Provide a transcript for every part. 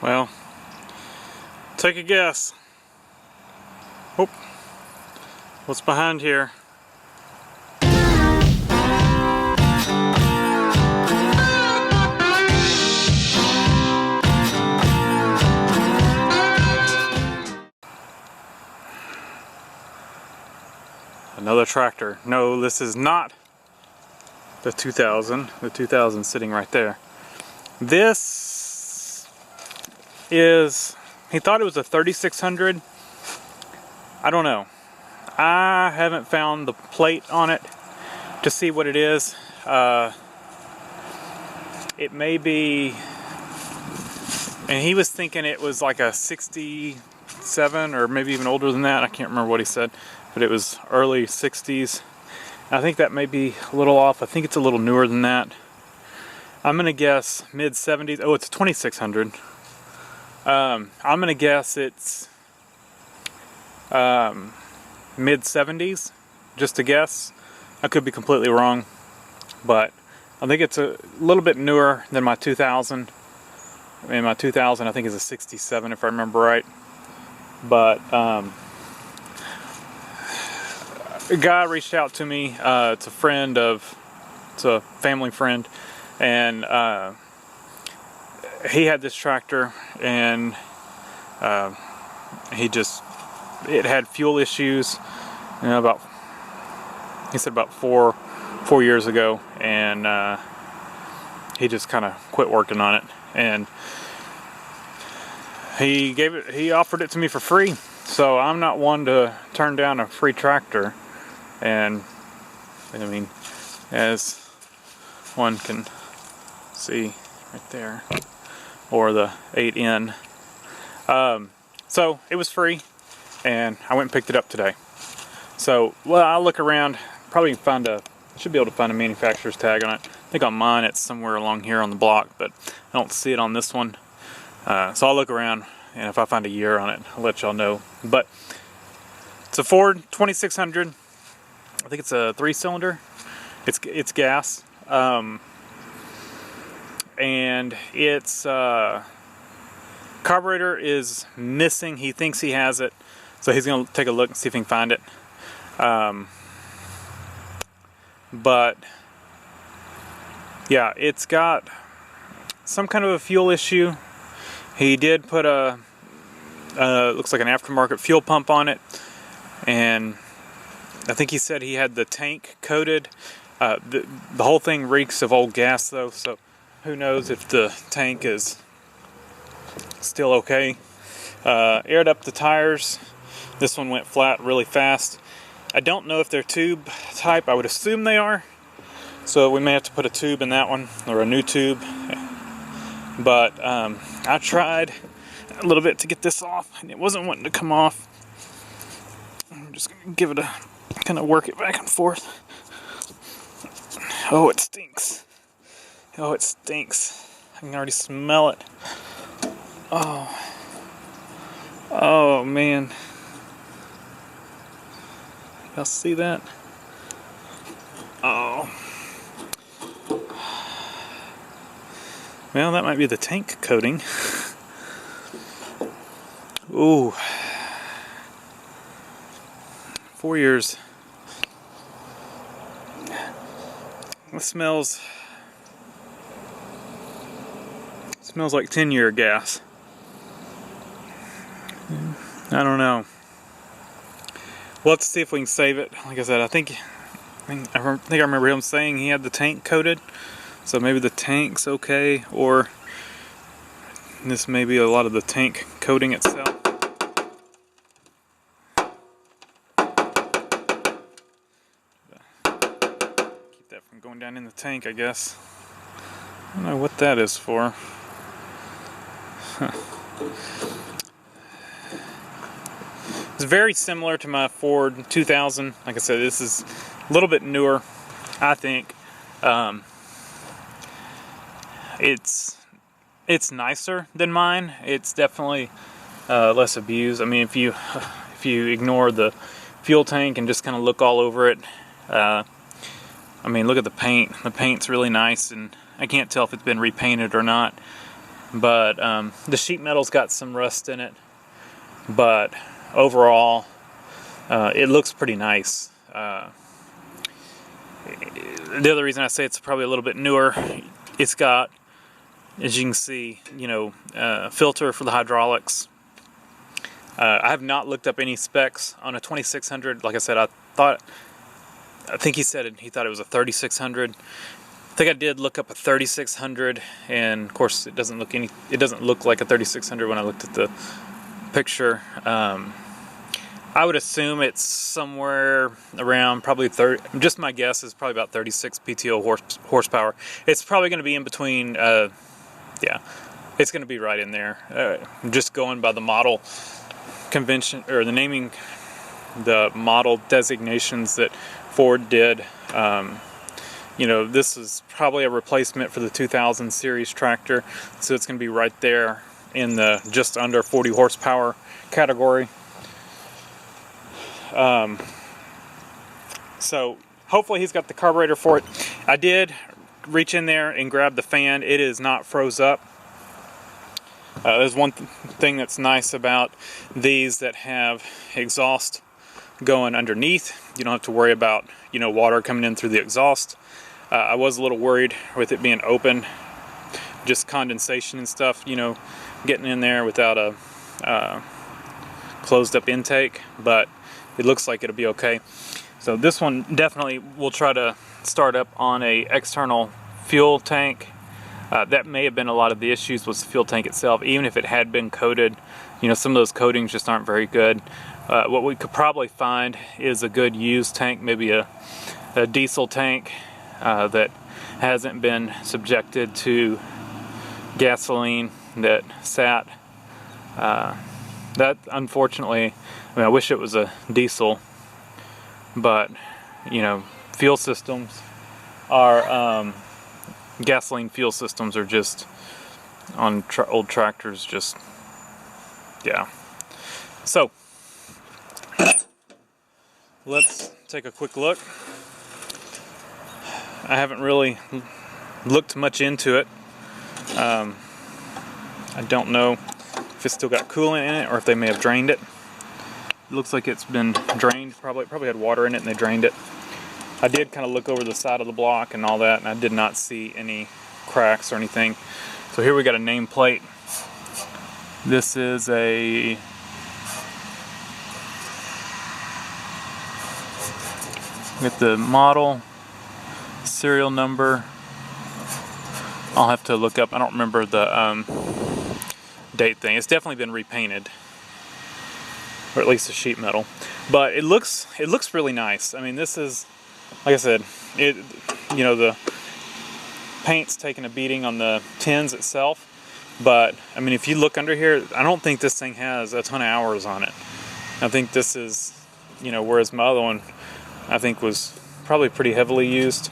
Well, take a guess. Oh, what's behind here? Another tractor. No, this is not the 2000. The 2000 sitting right there. This is, he thought it was a 3600. I don't know. I haven't found the plate on it to see what it is. It may be, and he was thinking it was like a 67 or maybe even older than that. I can't remember what he said, but it was early 60s. I think that may be a little off. I think it's a little newer than that. I'm gonna guess mid 70s. Oh, it's a 2600. I'm gonna guess it's mid 70s, just a guess. I could be completely wrong, but I think it's a little bit newer than my 2000. And my 2000 I think is a 67 if I remember right. But a guy reached out to me. It's a family friend, and he had this tractor, and it had fuel issues, you know, he said about four years ago, and he just kind of quit working on it, and he offered it to me for free. So I'm not one to turn down a free tractor, and I mean, as one can see right there, or the 8N. So it was free, and I went and picked it up today. So, well, I'll look around, probably should be able to find a manufacturer's tag on it. I think on mine it's somewhere along here on the block, but I don't see it on this one. So I'll look around, and if I find a year on it, I'll let y'all know. But it's a Ford 2600. I think it's a 3-cylinder. It's gas, and its carburetor is missing. He thinks he has it, so he's gonna take a look and see if he can find it. But yeah, it's got some kind of a fuel issue. He did put looks like an aftermarket fuel pump on it, and I think he said he had the tank coated. The whole thing reeks of old gas though, so who knows if the tank is still okay. Aired up the tires. This one went flat really fast. I don't know if they're tube type. I would assume they are. So we may have to put a tube in that one, or a new tube. But I tried a little bit to get this off, and it wasn't wanting to come off. I'm just gonna give it kind of work it back and forth. Oh, it stinks. Oh, it stinks. I can already smell it. Oh man. Y'all see that? Oh. Well, that might be the tank coating. Ooh. 4 years. It smells like 10-year gas. I don't know. We'll have to see if we can save it. Like I said, I think I remember him saying he had the tank coated, so maybe the tank's okay, or this may be a lot of the tank coating itself. Keep that from going down in the tank, I guess. I don't know what that is for. Huh. It's very similar to my Ford 2000. Like I said, this is a little bit newer, I think. It's nicer than mine. It's definitely less abused. I mean, if you ignore the fuel tank and just kind of look all over it, I mean, look at the paint. The paint's really nice, and I can't tell if it's been repainted or not. but the sheet metal's got some rust in it, but overall it looks pretty nice. The other reason I say it's probably a little bit newer, it's got, as you can see, filter for the hydraulics. I have not looked up any specs on a 2600. Like I said, I think he said he thought it was a 3600. I think I did look up a 3600, and of course it doesn't look like a 3600 when I looked at the picture. I would assume it's somewhere around probably 30. Just my guess is probably about 36 PTO horsepower. It's probably going to be in between. Yeah, it's going to be right in there. Just going by the model convention, or the naming, the model designations that Ford did. This is probably a replacement for the 2000 series tractor, so it's going to be right there in the just under 40 horsepower category. So hopefully he's got the carburetor for it. I did reach in there and grab the fan. It is not froze up. There's one thing that's nice about these that have exhaust going underneath. You don't have to worry about water coming in through the exhaust. I was a little worried with it being open, just condensation and stuff, getting in there without a closed up intake, but it looks like it'll be okay. So this one definitely will try to start up on a external fuel tank. That may have been a lot of the issues with the fuel tank itself. Even if it had been coated, some of those coatings just aren't very good. What we could probably find is a good used tank, maybe a diesel tank that hasn't been subjected to gasoline that sat. That unfortunately, I wish it was a diesel, but fuel systems are gasoline fuel systems are just on old tractors, just yeah. So let's take a quick look. I haven't really looked much into it. I don't know if it's still got coolant in it or if they may have drained it. It looks like it's been drained. Probably had water in it and they drained it. I did kind of look over the side of the block and all that, and I did not see any cracks or anything. So here we got a nameplate. This is a with the model, serial number. I'll have to look up. I don't remember the date thing. It's definitely been repainted, or at least the sheet metal. But it looks really nice. I mean, this is, like I said, the paint's taking a beating on the tins itself, but I mean, if you look under here, I don't think this thing has a ton of hours on it. I think this is, whereas my other one, I think, was probably pretty heavily used.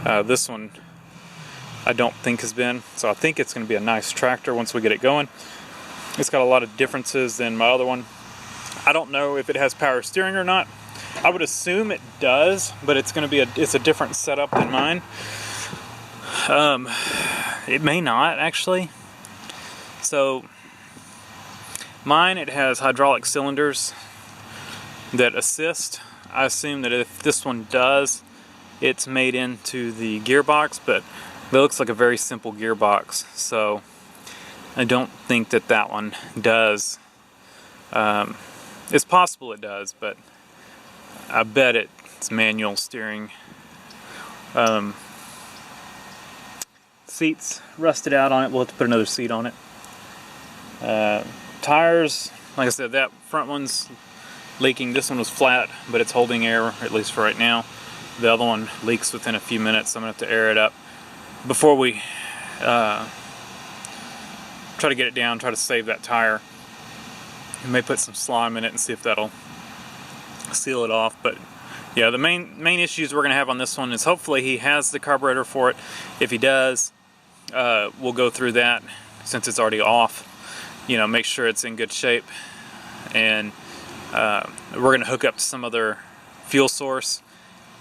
This one, I don't think has been, so I think it's going to be a nice tractor once we get it going. It's got a lot of differences than my other one. I don't know if it has power steering or not. I would assume it does, but it's going to be it's a different setup than mine. It may not, actually. So mine, it has hydraulic cylinders that assist. I assume that if this one does, it's made into the gearbox, but it looks like a very simple gearbox, so I don't think that one does. It's possible it does, but I bet it's manual steering. Seats rusted out on it. We'll have to put another seat on it. Tires, like I said, that front one's leaking. This one was flat, but it's holding air, at least for right now. The other one leaks within a few minutes, so I'm going to have to air it up before we try to get it down, try to save that tire. We may put some slime in it and see if that'll seal it off. But yeah, the main issues we're going to have on this one is hopefully he has the carburetor for it. If he does, we'll go through that since it's already off. Make sure it's in good shape, and we're going to hook up to some other fuel source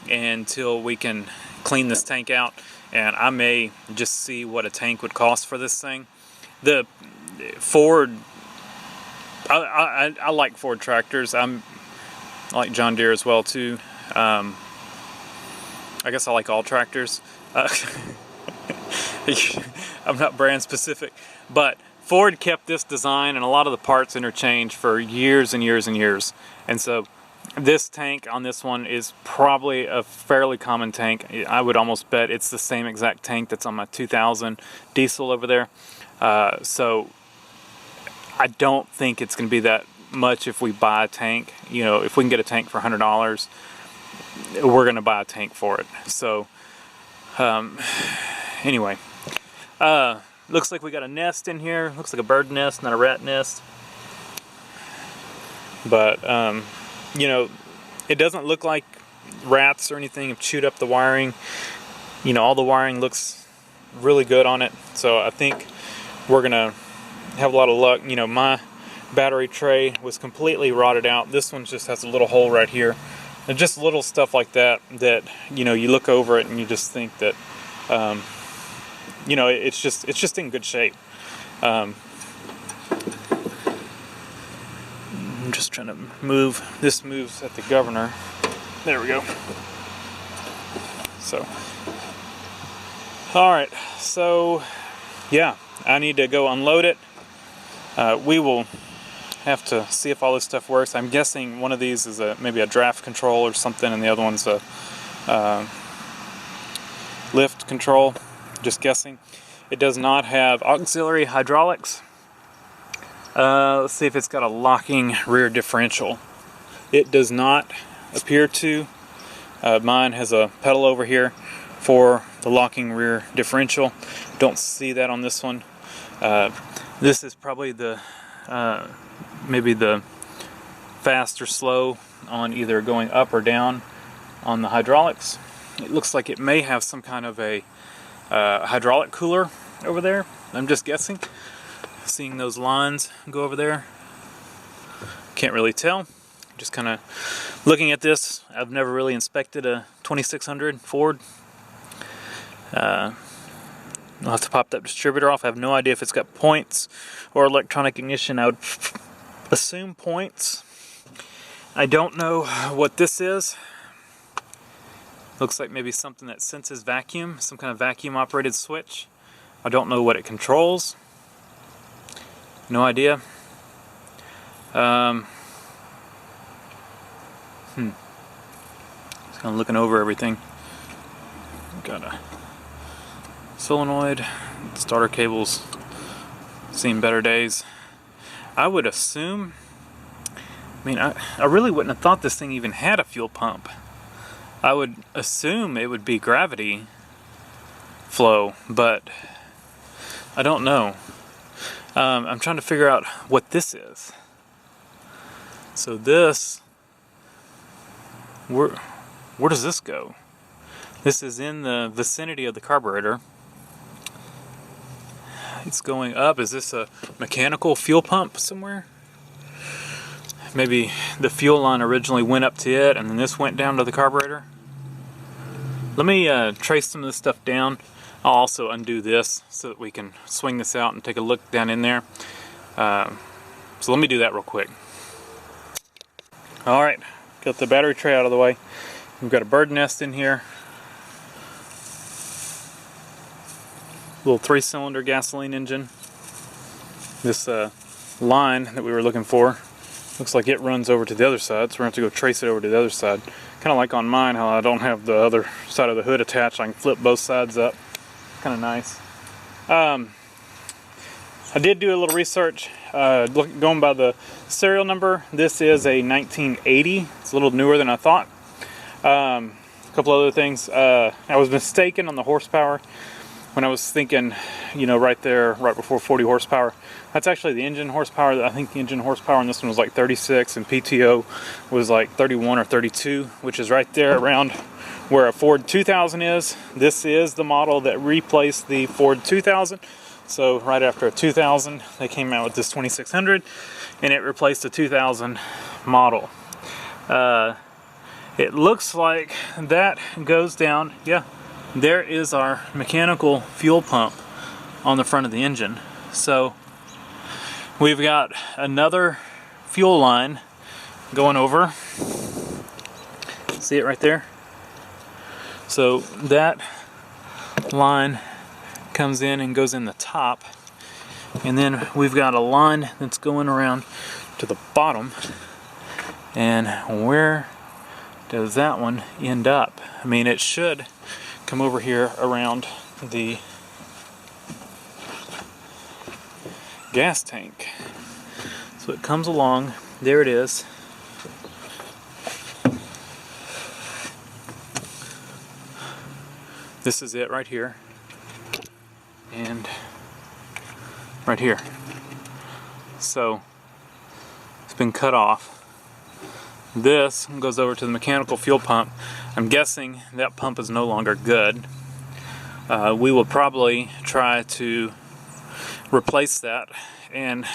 until we can clean this tank out. And I may just see what a tank would cost for this thing The Ford, I like Ford tractors. I like John Deere as well too. I guess I like all tractors. I'm not brand specific, but Ford kept this design and a lot of the parts interchanged for years and years and years. And so this tank on this one is probably a fairly common tank. I would almost bet it's the same exact tank that's on my 2000 diesel over there. So I don't think it's going to be that much if we buy a tank. You know, if we can get a tank for $100, we're going to buy a tank for it. So anyway, looks like we got a nest in here. Looks like a bird nest, not a rat nest. But you know, it doesn't look like rats or anything have chewed up the wiring. You know, all the wiring looks really good on it. So I think we're gonna have a lot of luck. You know, my battery tray was completely rotted out. This one just has a little hole right here. And just little stuff like that, you know, you look over it and you just think that, you know, it's just in good shape. I'm just trying to move. This moves at the governor. There we go. So, all right. So, yeah, I need to go unload it. We will have to see if all this stuff works. I'm guessing one of these is maybe a draft control or something, and the other one's a lift control. Just guessing. It does not have auxiliary hydraulics. Let's see if it's got a locking rear differential. It does not appear to. Mine has a pedal over here for the locking rear differential. Don't see that on this one. This is probably the maybe the fast or slow on either going up or down on the hydraulics. It looks like it may have some kind of a hydraulic cooler over there. I'm just guessing. Seeing those lines go over there. Can't really tell. Just kind of looking at this. I've never really inspected a 2600 Ford. I'll have to pop that distributor off. I have no idea if it's got points or electronic ignition. I would assume points. I don't know what this is. Looks like maybe something that senses vacuum, some kind of vacuum operated switch. I don't know what it controls. No idea. Just kind of looking over everything. Got a solenoid, starter cables, seen better days. I would assume, I mean, I really wouldn't have thought this thing even had a fuel pump. I would assume it would be gravity flow, but I don't know. I'm trying to figure out what this is. So this, where does this go? This is in the vicinity of the carburetor. It's going up. Is this a mechanical fuel pump somewhere? Maybe the fuel line originally went up to it and then this went down to the carburetor. Let me trace some of this stuff down. I'll also undo this so that we can swing this out and take a look down in there. So let me do that real quick. Alright, got the battery tray out of the way. We've got a bird nest in here. Little 3-cylinder gasoline engine. This line that we were looking for looks like it runs over to the other side, so we're going to have to go trace it over to the other side. Kind of like on mine, how I don't have the other side of the hood attached. I can flip both sides up. Kind of nice. I did do a little research going by the serial number. This is a 1980. It's a little newer than I thought. A couple other things. I was mistaken on the horsepower when I was thinking, you know, right there, right before 40 horsepower. That's actually the engine horsepower. I think the engine horsepower on this one was like 36 and PTO was like 31 or 32, which is right there around where a Ford 2000 is. This is the model that replaced the Ford 2000. So right after a 2000, they came out with this 2600 and it replaced the 2000 model. It looks like that goes down. Yeah, there is our mechanical fuel pump on the front of the engine. So we've got another fuel line going over. See it right there? So that line comes in and goes in the top, and then we've got a line that's going around to the bottom. And where does that one end up? I mean, it should come over here around the gas tank. So it comes along, there it is. This is it right here, and right here. So it's been cut off. This goes over to the mechanical fuel pump. I'm guessing that pump is no longer good. We will probably try to replace that and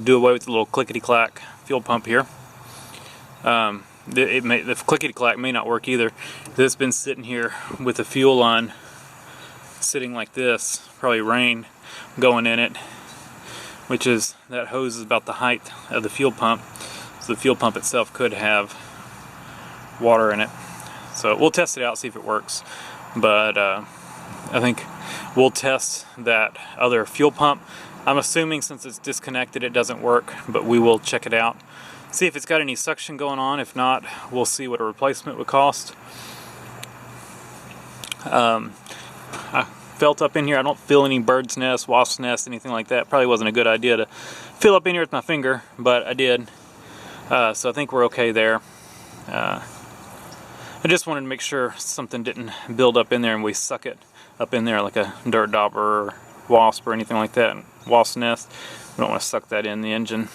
do away with the little clickety-clack fuel pump here. The clickety-clack may not work either. This has been sitting here with the fuel line sitting like this, probably rain going in it, which is, that hose is about the height of the fuel pump, so the fuel pump itself could have water in it. So we'll test it out, see if it works, but I think we'll test that other fuel pump. I'm assuming since it's disconnected it doesn't work, but we will check it out. See if it's got any suction going on. If not, we'll see what a replacement would cost. I felt up in here. I don't feel any bird's nest, wasp's nest, anything like that. Probably wasn't a good idea to feel up in here with my finger, but I did. So I think we're okay there. I just wanted to make sure something didn't build up in there and we suck it up in there like a dirt dauber or wasp or anything like that. Wasp's nest. We don't want to suck that in the engine.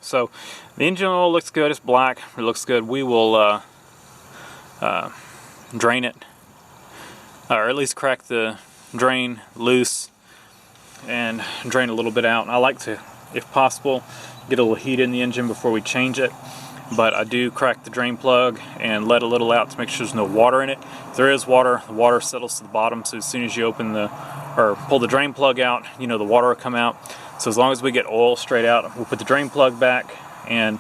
So the engine oil looks good. It's black. It looks good. We will drain it, or at least crack the drain loose and drain a little bit out. And I like to, if possible, get a little heat in the engine before we change it. But I do crack the drain plug and let a little out to make sure there's no water in it. If there is water, the water settles to the bottom. So as soon as you open the, or pull the drain plug out, you know the water will come out. So as long as we get oil straight out, we'll put the drain plug back and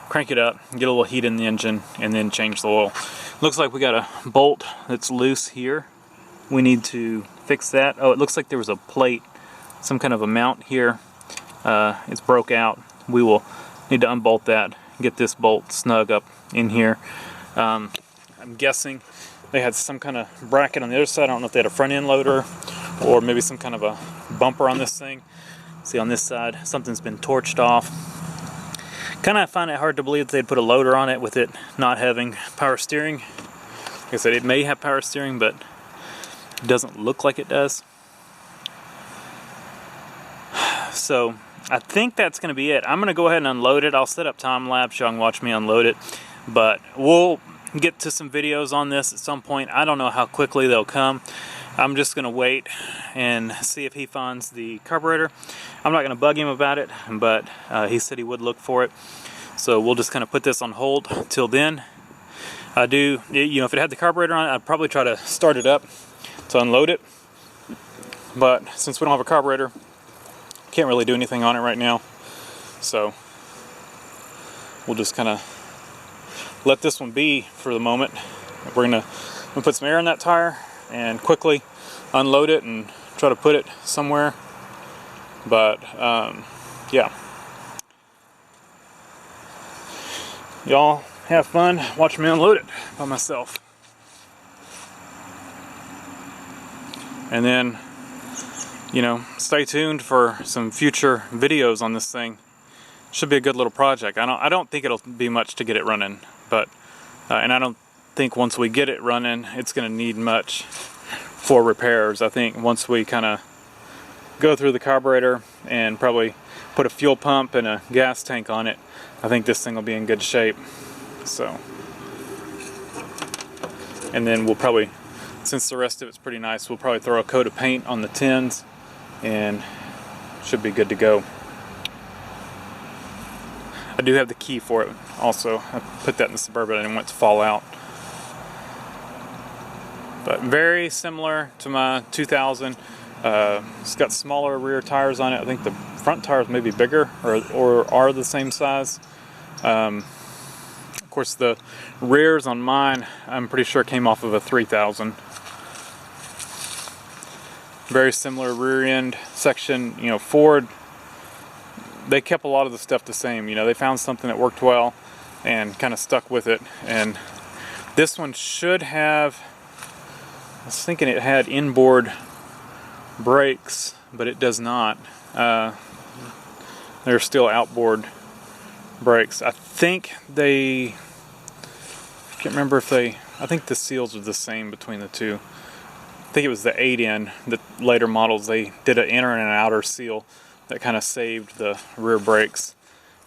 crank it up, get a little heat in the engine, and then change the oil. Looks like we got a bolt that's loose here. We need to fix that. Oh, it looks like there was a plate, some kind of a mount here. It's broke out. We will need to unbolt that, get this bolt snug up in here. I'm guessing they had some kind of bracket on the other side. I don't know if they had a front end loader or maybe some kind of a bumper on this thing. See, on this side, something's been torched off. Kind of find it hard to believe that they'd put a loader on it with it not having power steering. Like I said, it may have power steering, but it doesn't look like it does. So I think that's going to be it. I'm going to go ahead and unload it. I'll set up time lapse so y'all can watch me unload it. But we'll get to some videos on this at some point. I don't know how quickly they'll come. I'm just going to wait and see if he finds the carburetor. I'm not going to bug him about it, but he said he would look for it. So we'll just kind of put this on hold till then. I do, you know, if it had the carburetor on it, I'd probably try to start it up to unload it. But since we don't have a carburetor, can't really do anything on it right now. So we'll just kind of let this one be for the moment. We're gonna put some air in that tire and quickly unload it and try to put it somewhere. But yeah, y'all have fun watching me unload it by myself. And then, you know, stay tuned for some future videos on this thing. Should be a good little project. I don't think it'll be much to get it running, but and I don't think once we get it running it's going to need much for repairs. I think once we kind of go through the carburetor and probably put a fuel pump and a gas tank on it, I think this thing will be in good shape. So, and then we'll probably, since the rest of it's pretty nice, we'll probably throw a coat of paint on the tins and should be good to go. I do have the key for it also. I put that in the Suburban. I didn't want it to fall out. But very similar to my 2000. It's got smaller rear tires on it. I think the front tires may be bigger or are the same size. Of course, the rears on mine, I'm pretty sure came off of a 3000. Very similar rear end section. You know, Ford, they kept a lot of the stuff the same. You know, they found something that worked well and kind of stuck with it. And this one should have, I was thinking it had inboard brakes, but it does not. They're still outboard brakes. I think I can't remember if I think the seals are the same between the two. I think it was the 8N, the later models, they did an inner and an outer seal that kind of saved the rear brakes.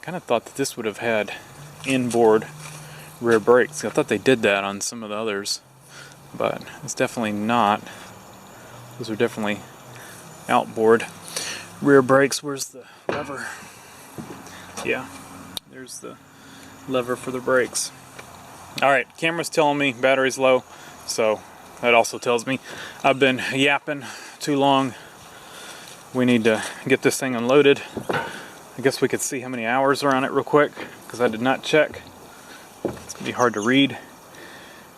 Kind of thought that this would have had inboard rear brakes. I thought they did that on some of the others, but it's definitely not. Those are definitely outboard rear brakes. Where's the lever? Yeah, there's the lever for the brakes. Alright, camera's telling me battery's low, so that also tells me I've been yapping too long. We need to get this thing unloaded. I guess we could see how many hours are on it real quick, because I did not check. It's gonna be hard to read.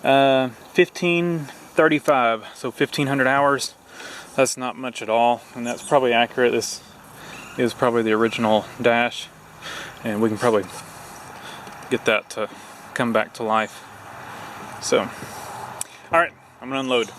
1535, so 1500 hours. That's not much at all, and that's probably accurate. This is probably the original dash, and we can probably get that to come back to life. So, alright, I'm gonna unload.